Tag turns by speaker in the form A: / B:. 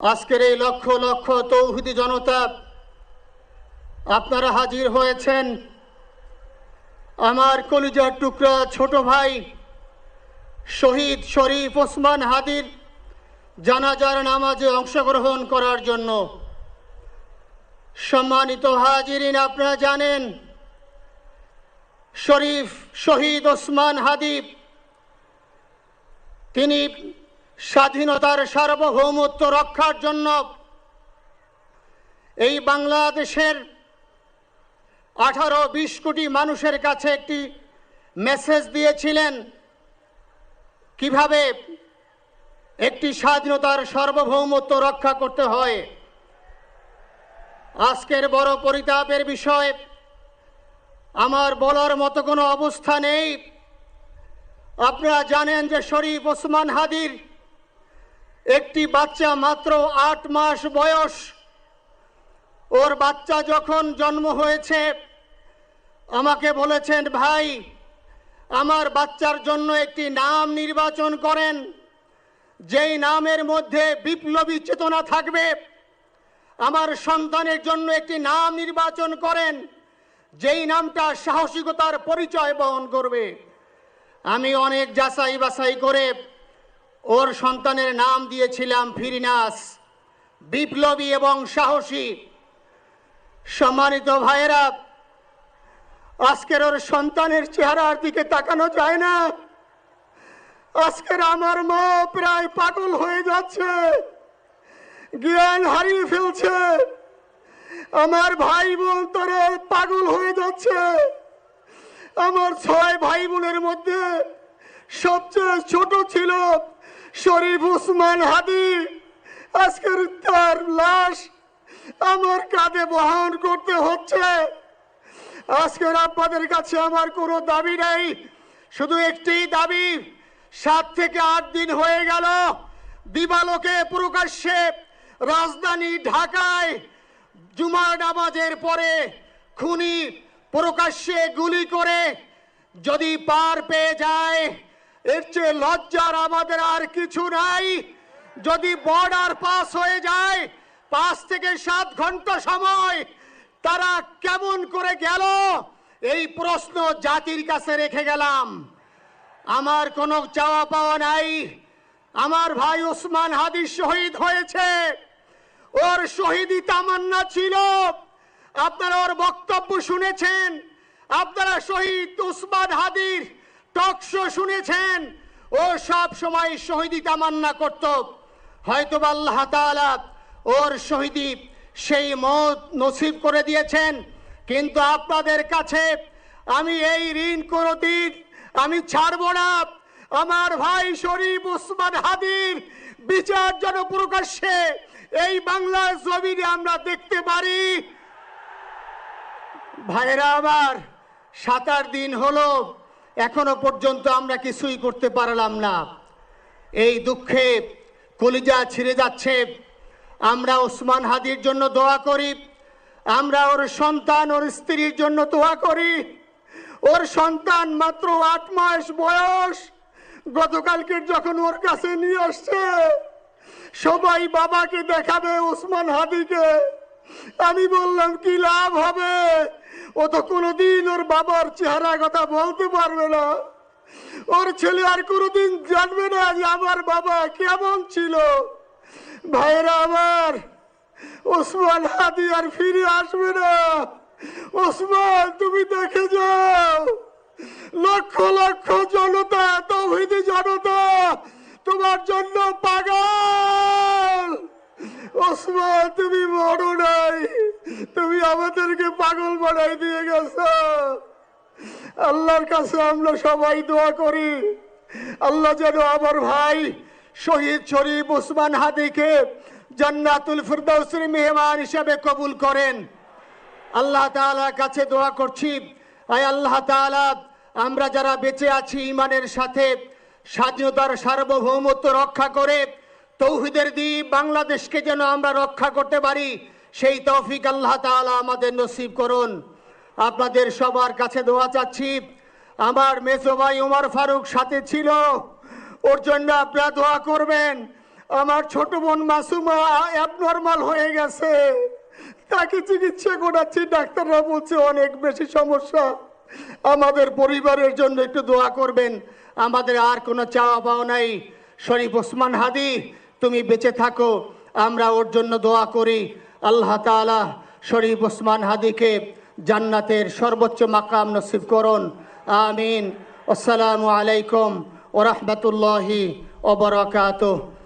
A: আজকের এই লক্ষ লক্ষ তৌহিদি জনতা আপনারা হাজির হয়েছেন আমার কলিজার টুকরা ছোট ভাই শহীদ শরীফ ওসমান হাদির জানাজার নামাজে অংশগ্রহণ করার জন্য। সম্মানিত হাজিরিন, আপনারা জানেন শহীদ ওসমান হাদি তিনি স্বাধীনতার সার্বভৌমত্ব রক্ষার জন্য এই বাংলাদেশের 18-20 কোটি মানুষের কাছে একটি মেসেজ দিয়েছিলেন কিভাবে একটি স্বাধীনতার সার্বভৌমত্ব রক্ষা করতে হয়। আজকের বড় পরিতাপের বিষয়, আমার বলার মতো কোনো অবস্থা নেই। আপনারা জানেন যে শরীফ ওসমান হাদির একটি বাচ্চা মাত্র 8 মাস বয়স। ওর বাচ্চা যখন জন্ম হয়েছে আমাকে বলেছেন, ভাই আমার বাচ্চার জন্য একটি নাম নির্বাচন করেন, যেই নামের মধ্যে বিপ্লবী চেতনা থাকবে। আমার সন্তানের জন্য একটি নাম নির্বাচন করেন, যেই নামটা সাহসিকতার পরিচয় বহন করবে। আমি অনেক যাচাই বাছাই করে ওর সন্তানের নাম দিয়েছিলাম ফিরিনাস, বিপ্লবী এবং সাহসী। সম্মানিত ভাইয়েরা, আজকের ওর সন্তানের চেহারার দিকে তাকানো যায় না। আজকের আমার মা প্রায় পাগল হয়ে যাচ্ছে, জ্ঞান হারিয়ে ফেলছে। আমার ভাই বোন তারা পাগল হয়ে যাচ্ছে। আমার 6 ভাই বোনের মধ্যে সবচেয়ে ছোট ছিল শরীফ ওসমান হাদি। আজকের তার লাশ আমার কাঁধে বহন করতে হচ্ছে। আজকের আপনাদের কাছে আমার কোনো দাবি নাই, শুধু একটি দাবি। 7 থেকে 8 দিন হয়ে গেল দিবালোকে প্রকাশ্যে রাজধানী ঢাকায় জুমার নামাজের পরে খুনি প্রকাশ্যে গুলি করে যদি পার পেয়ে যায়, এর চেয়ে লজ্জার আমাদের আর কিছু নাই। যদি বর্ডার পাস হয়ে যায়, 5 থেকে 7 ঘন্টা সময় তারা কেমন করে গেল, এই প্রশ্ন জাতির কাছে রেখে গেলাম। আমার কোনো চাওয়া পাওয়া নাই। আমার ভাই ওসমান হাদি শহীদ হয়েছে, ওর শহীদি তামান্না ছিল। আপনারা ওর বক্তব্য শুনেছেন, আপনারা শহীদ ওসমান হাদির টক শো শুনেছেন। ও সব সময় শহীদি তামান্না করত। হয়তো আল্লাহ তাআলা ওর শহীদি সেই মত নসিব করে দিয়েছেন। কিন্তু আপনাদের কাছে আমি এই ঋণ কোনোদিন আমি ছাড়ব না। আমার ভাই শরীফ ওসমান হাদির বিচার যেন প্রকাশ্যে এই বাংলার জমিনে আমরা দেখতে পারি। ভাইরা আমার, 7-8 দিন হলো, এখনো পর্যন্ত আমরা কিছুই করতে পারলাম না। এই দুঃখে কলিজা ছিঁড়ে যাচ্ছে। আমরা ওসমান হাদির জন্য দোয়া করি, আমরা ওর সন্তান ওর স্ত্রীর জন্য দোয়া করি। ওর সন্তান মাত্র 8 মাস বয়স। গতকালকে যখন ওর কাছে নিয়ে আসছে, সবাই বাবাকে দেখাবে ওসমান হাদিকে। আমি বললাম কি লাভ হবে, ও তো কোনোদিন ওর বাবার চেহারা কথা বলতে পারবে না। ওর ছেলে আর কোনোদিন জানবে না যে আমার বাবা কেমন ছিল। ভাইরা আমার, ওসমান হাদি আর ফিরে আসবে না। ওসমান, তুমি দেখে যাও, লক্ষ লক্ষ জনতা, তৌহিদি জনতা তোমার জন্য পাগল। ওসমান, তুমি মরো নাই, তুমি আমাদেরকে পাগল বানাই দিয়ে গেছো। আল্লাহর কাছে আমরা সবাই দোয়া করি, আল্লাহ যেন আমার ভাই শহীদ শরীফ ওসমান হাদিকে জান্নাতুল ফিরদাউসের মেহমান হিসেবে কবুল করেন। আল্লাহ তাআলার কাছে দোয়া করছি, আয় আল্লাহ তাআলা, আমরা যারা বেঁচে আছি ঈমানের সাথে স্বাধীনতার সার্বভৌমত্ব রক্ষা করে তৌহিদের দ্বীপ বাংলাদেশকে যেন আমরা রক্ষা করতে পারি, সেই তৌফিক আল্লাহ তাআলা আমাদের নসিব করুন। আপনাদের সবার কাছে দোয়া চাচ্ছি। আমার মেজো ভাই ওমর ফারুক সাথে ছিল, ওর জন্য আপনারা দোয়া করবেন। আমার ছোট বোন মাসুমা অ্যাবনর্মাল হয়ে গেছে, তাকে চিকিৎসা করাচ্ছি, ডাক্তাররা বলছে অনেক বেশি সমস্যা। আমাদের পরিবারের জন্য একটু দোয়া করবেন। আমাদের আর কোনো চাওয়া পাওয়া নাই। শরীফ ওসমান হাদি তুমি বেঁচে থাকো, আমরা ওর জন্য দোয়া করি। আল্লাহ তাআলা শরীফ ওসমান হাদিকে জান্নাতের সর্বোচ্চ মাকাম নসিব করুন, আমিন। আসসালামু আলাইকুম ওয়া রাহমাতুল্লাহি ওয়া বারাকাতুহু।